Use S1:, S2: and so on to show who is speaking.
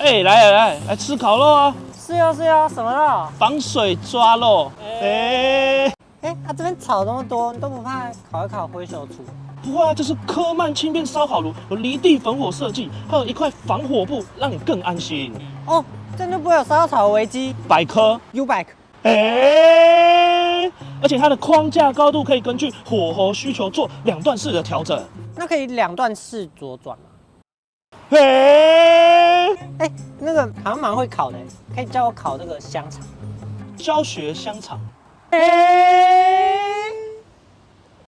S1: 哎，来吃烤肉啊！
S2: 是哟，什么肉？
S1: 防水抓肉。
S2: 这边草那么多，你都不怕烤一烤灰朽土？
S1: 不会啊，这是科曼轻便烧烤炉，有离地防火设计，还有一块防火布，让你更安心。
S2: 哦，这样就不会有烧草的危机。
S1: 百科
S2: U bike，
S1: 而且它的框架高度可以根据火候需求做两段式的调整。
S2: 那可以两段式左转吗？那个好像蛮会烤的，可以教我烤这个香肠。
S1: 教学香肠。